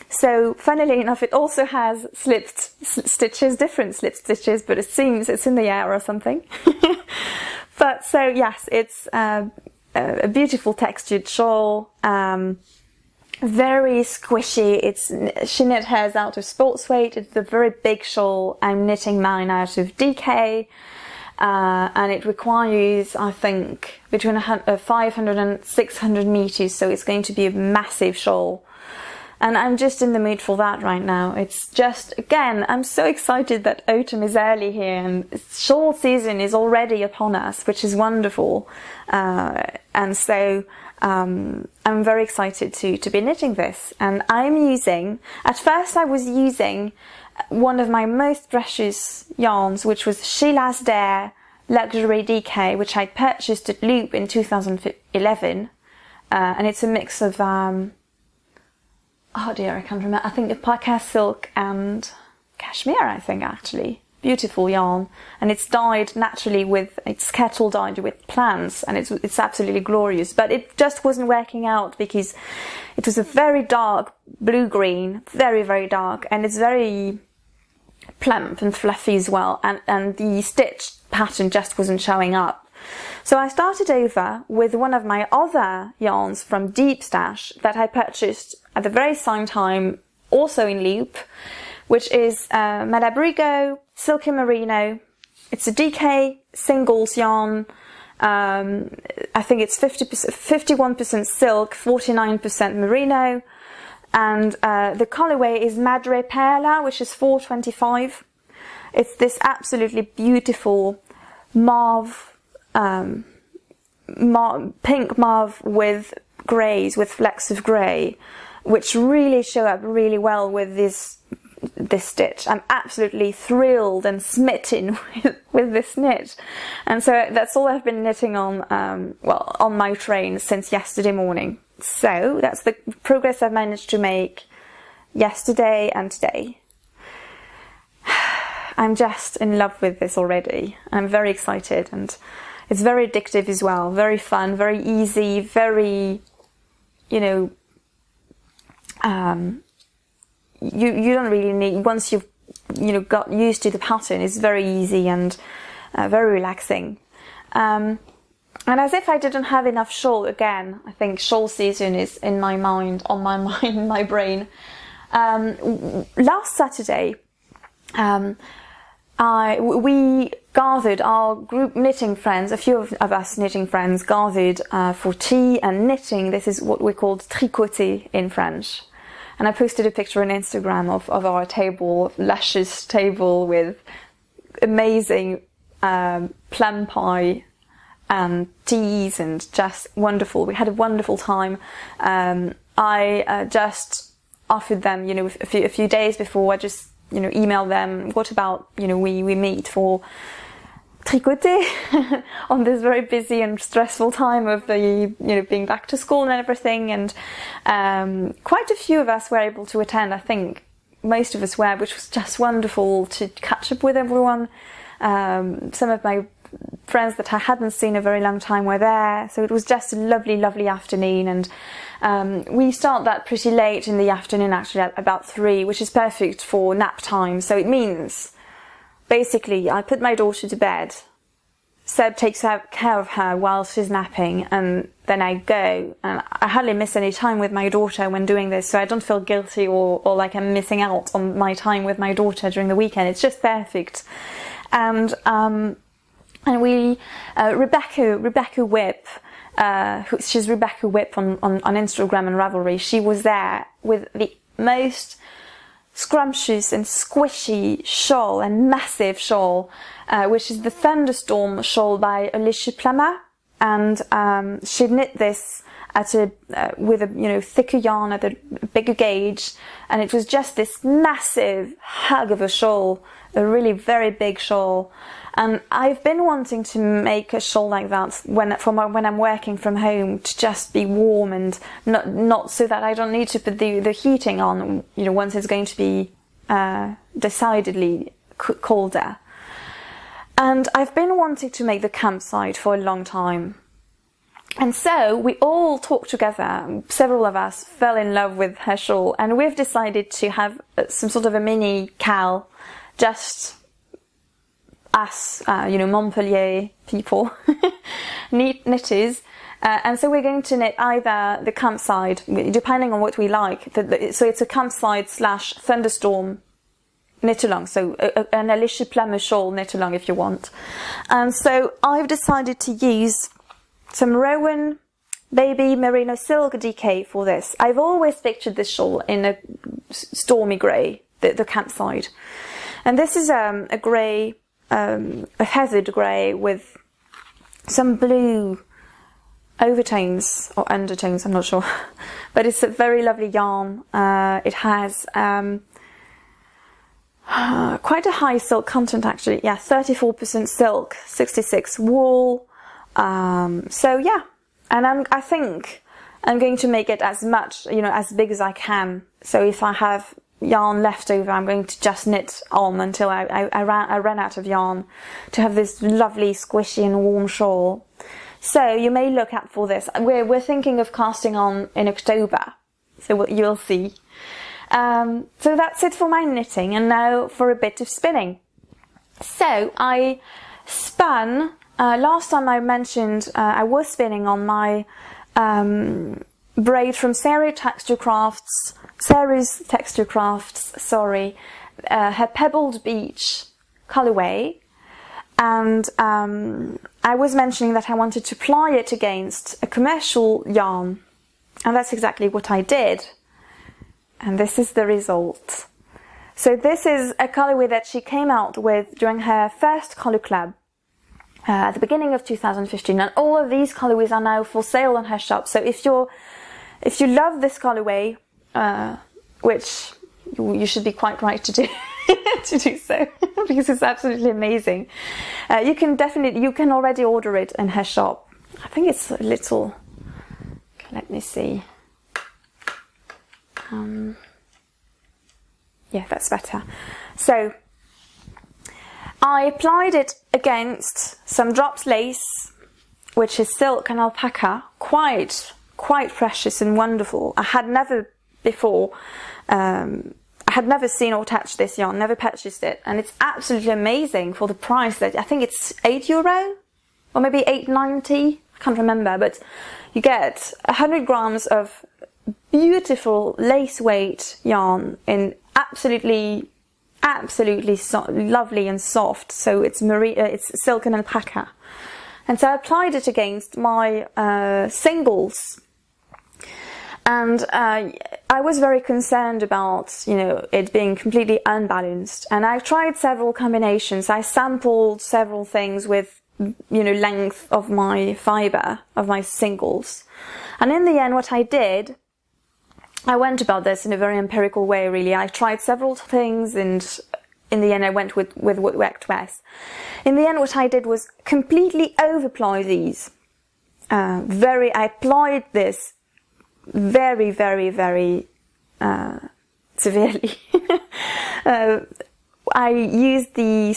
So funnily enough, it also has slipped stitches, different slipped stitches, but it seems it's in the air or something. But so yes, it's a beautiful textured shawl, very squishy. She knit hers out of sports weight. It's a very big shawl. I'm knitting mine out of DK, and it requires, I think, between 500 and 600 meters. So it's going to be a massive shawl. And I'm just in the mood for that right now. It's just, again, I'm so excited that autumn is early here and shawl season is already upon us, which is wonderful. And so I'm very excited to be knitting this. And at first I was using one of my most precious yarns, which was Sheila's Dare Luxury DK, which I purchased at Loop in 2011. And it's a mix of... oh dear, I can't remember. I think the Parquet silk and cashmere, I think, actually. Beautiful yarn. And it's dyed naturally it's kettle dyed with plants, and it's absolutely glorious. But it just wasn't working out because it was a very dark blue-green, very, very dark, and it's very plump and fluffy as well. And the stitch pattern just wasn't showing up. So I started over with one of my other yarns from Deep Stash that I purchased at the very same time, also in Loop, which is Malabrigo Silky Merino. It's a DK singles yarn. I think it's 51% silk, 49% merino. And the colorway is Madre Perla, which is 425. It's this absolutely beautiful mauve, pink mauve with greys, with flecks of grey, which really show up really well with this stitch. I'm absolutely thrilled and smitten with this knit, and so that's all I've been knitting on, on my train since yesterday morning. So that's the progress I've managed to make yesterday and today. I'm just in love with this already. I'm very excited, and it's very addictive as well. Very fun, very easy, very, you don't really need, once you've, got used to the pattern, it's very easy and very relaxing. And as if I didn't have enough shawl, again, I think shawl season is in my mind, on my mind, my brain. Last Saturday, we gathered, our group knitting friends, a few of us knitting friends gathered for tea and knitting. This is what we called tricoter in French. And I posted a picture on Instagram of our table, luscious table with amazing plum pie and teas and just wonderful. We had a wonderful time. I just offered them, a few days before, I just, emailed them, what about, we meet for tricoter on this very busy and stressful time of the, being back to school and everything. And quite a few of us were able to attend. I think most of us were, which was just wonderful to catch up with everyone. Some of my friends that I hadn't seen a very long time were there. So it was just a lovely, lovely afternoon. And we start that pretty late in the afternoon, actually at about 3, which is perfect for nap time. So it means basically, I put my daughter to bed. Seb takes care of her while she's napping, and then I go. And I hardly miss any time with my daughter when doing this, so I don't feel guilty or like I'm missing out on my time with my daughter during the weekend. It's just perfect. And we, Rebecca Whip, she's Rebecca Whip on Instagram and Ravelry. She was there with the most scrumptious and squishy shawl and massive shawl, which is the Thunderstorm shawl by Alicia Plummer, and she knit this with a thicker yarn at a bigger gauge, and it was just this massive hug of a shawl, a really very big shawl. And I've been wanting to make a shawl like that when I'm working from home, to just be warm and not so that I don't need to put the heating on, once it's going to be decidedly colder. And I've been wanting to make the campsite for a long time. And so we all talked together, several of us fell in love with her shawl, and we've decided to have some sort of a mini cowl, just us, Montpellier people, knitters. And so we're going to knit either the campsite, depending on what we like. So it's a campsite / thunderstorm knit along. So an Alicia Plummer shawl knit along if you want. And so I've decided to use some Rowan baby merino silk DK for this. I've always pictured this shawl in a stormy grey, the campsite. And this is a grey, a heathered grey with some blue overtones or undertones, I'm not sure, but it's a very lovely yarn. It has quite a high silk content, actually. Yeah, 34% silk, 66 wool. So yeah, and I think I'm going to make it as much, as big as I can. So if I have yarn left over, I'm going to just knit on until I run out of yarn to have this lovely squishy and warm shawl. So you may look out for this. We're thinking of casting on in October, so you'll see. So that's it for my knitting, and now for a bit of spinning. So I spun, last time I mentioned I was spinning on my braid from Sarah's Texture Crafts, her Pebbled Beach colourway, and I was mentioning that I wanted to ply it against a commercial yarn, and that's exactly what I did, and this is the result. So this is a colourway that she came out with during her first colour club at the beginning of 2015, and all of these colourways are now for sale on her shop. So if you love this colourway, which you should be quite right to do to do so, because it's absolutely amazing, you can already order it in her shop. I think it's a little, let me see, yeah, that's better. So I applied it against some drops lace, which is silk and alpaca, quite precious and wonderful. I had never before, I had never seen or touched this yarn, never purchased it, and it's absolutely amazing for the price. That I think it's €8 or maybe €8.90, I can't remember, but you get 100 grams of beautiful lace weight yarn in absolutely lovely and soft. So it's silk and alpaca, and so I applied it against my singles. And I was very concerned about, you know, it being completely unbalanced. And I tried several combinations. I sampled several things with, you know, length of my fibre, of my singles. And in the end, what I did, I went about this in a very empirical way, really. I tried several things, and in the end, I went with what worked best. In the end, what I did was completely over-apply these. I applied this very, very, very severely. I used the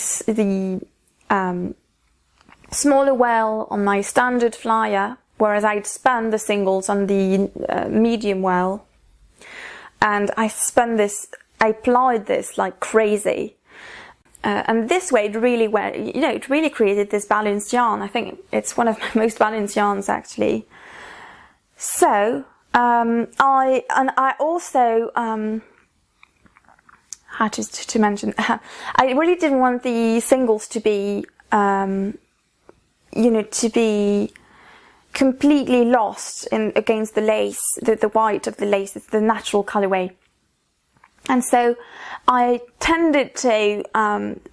smaller well on my standard flyer, whereas I'd spun the singles on the medium well. And I applied this like crazy. And this way it really went, you know, it really created this balanced yarn. I think it's one of my most balanced yarns, actually. So, I also had to mention, I really didn't want the singles to be, you know, to be completely lost against the lace, the white of the lace. It's the natural colourway. And so I tended to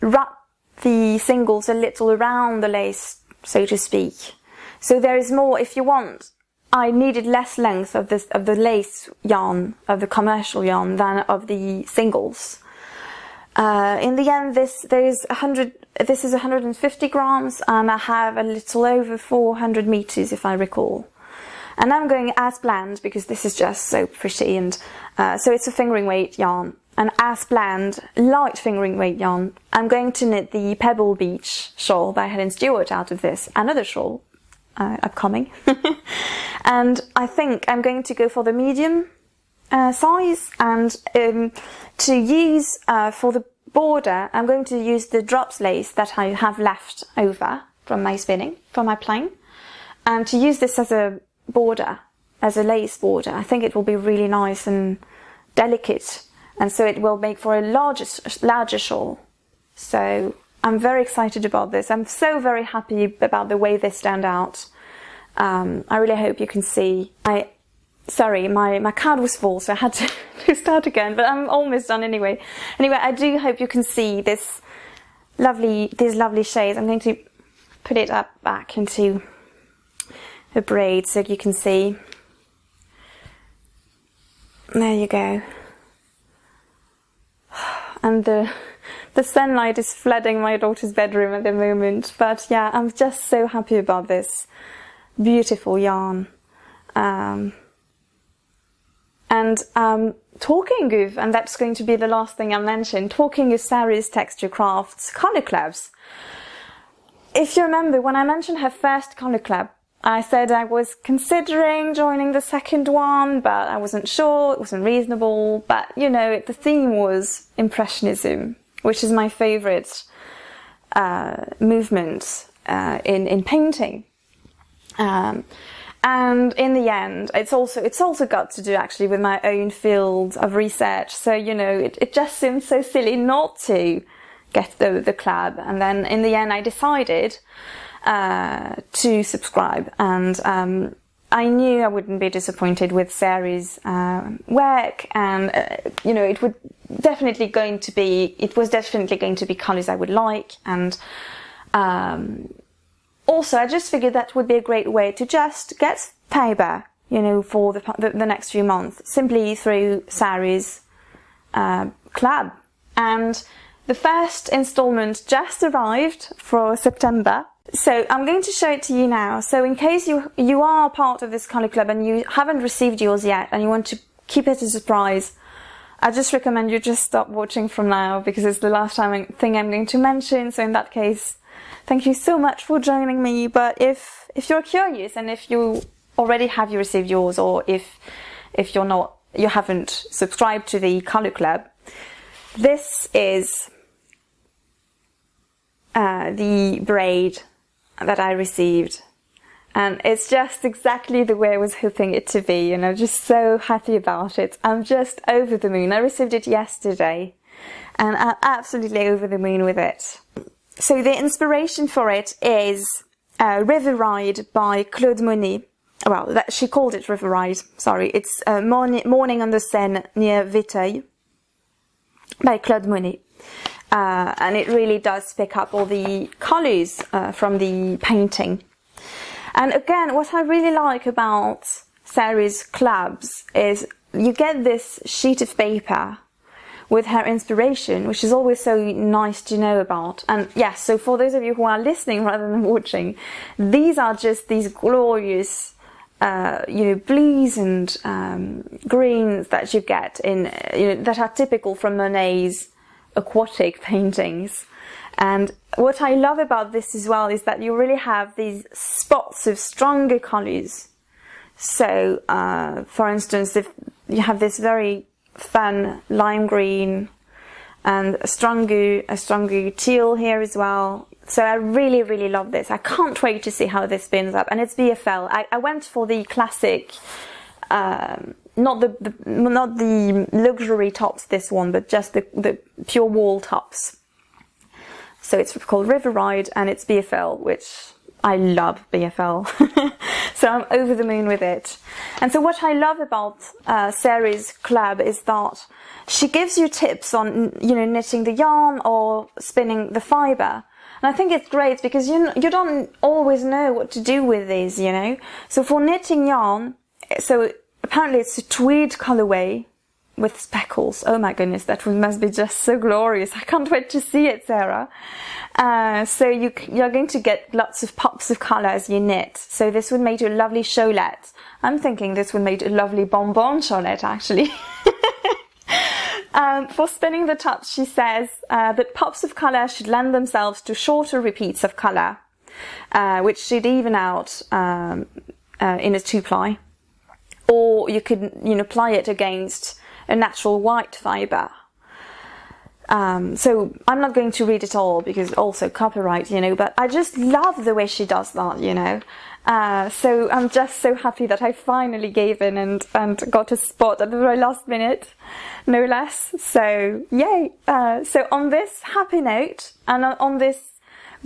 wrap the singles a little around the lace, so to speak. So there is more, if you want, I needed less length of the lace yarn, of the commercial yarn, than of the singles. In the end, this is 150 grams, and I have a little over 400 meters, if I recall. And I'm going as planned, because this is just so pretty, and so it's a fingering weight yarn. And as planned, light fingering weight yarn. I'm going to knit the Pebble Beach shawl by Helen Stewart out of this, another shawl upcoming. And I think I'm going to go for the medium size, and to use for the border, I'm going to use the drops lace that I have left over from my spinning, from my plain, and to use this as a border, as a lace border. I think it will be really nice and delicate, and so it will make for a larger shawl. So I'm very excited about this. I'm so very happy about the way this turned out. I really hope you can see. Sorry, my card was full, so I had to start again, but I'm almost done anyway. Anyway, I do hope you can see these lovely shades. I'm going to put it up back into a braid so you can see. There you go. And the sunlight is flooding my daughter's bedroom at the moment, but yeah, I'm just so happy about this beautiful yarn. Talking of, and that's going to be the last thing I mention, talking of Sarah's Texture Crafts colour clubs. If you remember, when I mentioned her first colour club, I said I was considering joining the second one, but I wasn't sure, it wasn't reasonable. But, you know, the theme was Impressionism, which is my favourite movement in painting. And in the end, it's also got to do actually with my own field of research. So, you know, it just seemed so silly not to get the club. And then in the end, I decided to subscribe. And I knew I wouldn't be disappointed with Sarah's work. And, you know, it was definitely going to be colours I would like. And also, I just figured that would be a great way to just get paper, you know, for the next few months, simply through Sarah's club. And the first instalment just arrived for September. So I'm going to show it to you now. So in case you are part of this colour club and you haven't received yours yet and you want to keep it a surprise, I just recommend you just stop watching from now, because it's the last thing I'm going to mention. So in that case, thank you so much for joining me. But if you're curious, and if you already have received yours, or if you haven't subscribed to the colour club, this is the braid that I received, and it's just exactly the way I was hoping it to be, and I'm just so happy about it. I'm just over the moon. I received it yesterday, and I'm absolutely over the moon with it. So the inspiration for it is River Ride by Claude Monet. well, that she called it River Ride, sorry. It's Morning on the Seine near Vitereuil by Claude Monet. And it really does pick up all the colours from the painting. And again, what I really like about Sarah's collabs is you get this sheet of paper with her inspiration, which is always so nice to know about. And yes, so for those of you who are listening rather than watching, these are just these glorious blues and greens that you get in, that are typical from Monet's aquatic paintings. And what I love about this as well is that you really have these spots of stronger colours. So, for instance, if you have this very fun lime green and a stronger teal here as well. So I really, really love this. I can't wait to see how this spins up. And it's BFL. I went for the classic, not the luxury tops, this one, but just the pure wall tops. So it's called River Ride, and it's BFL, which I love BFL. So I'm over the moon with it. And so what I love about Sarah's collab is that she gives you tips on, knitting the yarn or spinning the fibre. And I think it's great because you don't always know what to do with these, So for knitting yarn, so apparently it's a tweed colourway with speckles. Oh my goodness, that must be just so glorious. I can't wait to see it, Sarah. So you're going to get lots of pops of colour as you knit. So this would make a lovely shawlette. I'm thinking this would make a lovely bonbon shawlette, actually. For spinning the tops, she says that pops of colour should lend themselves to shorter repeats of colour, which should even out in a 2-ply. Or you could, ply it against a natural white fibre. So I'm not going to read it all because also copyright, but I just love the way she does that, So I'm just so happy that I finally gave in and got a spot at the very last minute, no less. So yay! So on this happy note and on this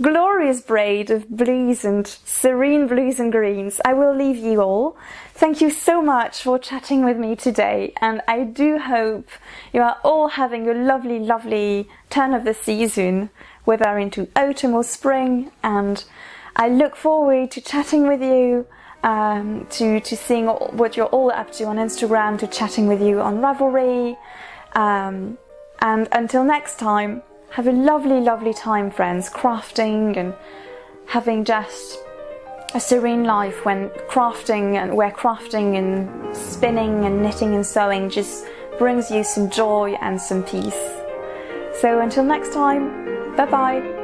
glorious braid of blues and serene blues and greens, I will leave you all. Thank you so much for chatting with me today, and I do hope you are all having a lovely, lovely turn of the season, whether into autumn or spring, and I look forward to chatting with you, to seeing what you're all up to on Instagram, to chatting with you on Ravelry, and until next time, have a lovely, lovely time, friends, crafting and having just a serene life where crafting and spinning and knitting and sewing just brings you some joy and some peace. So until next time, bye bye.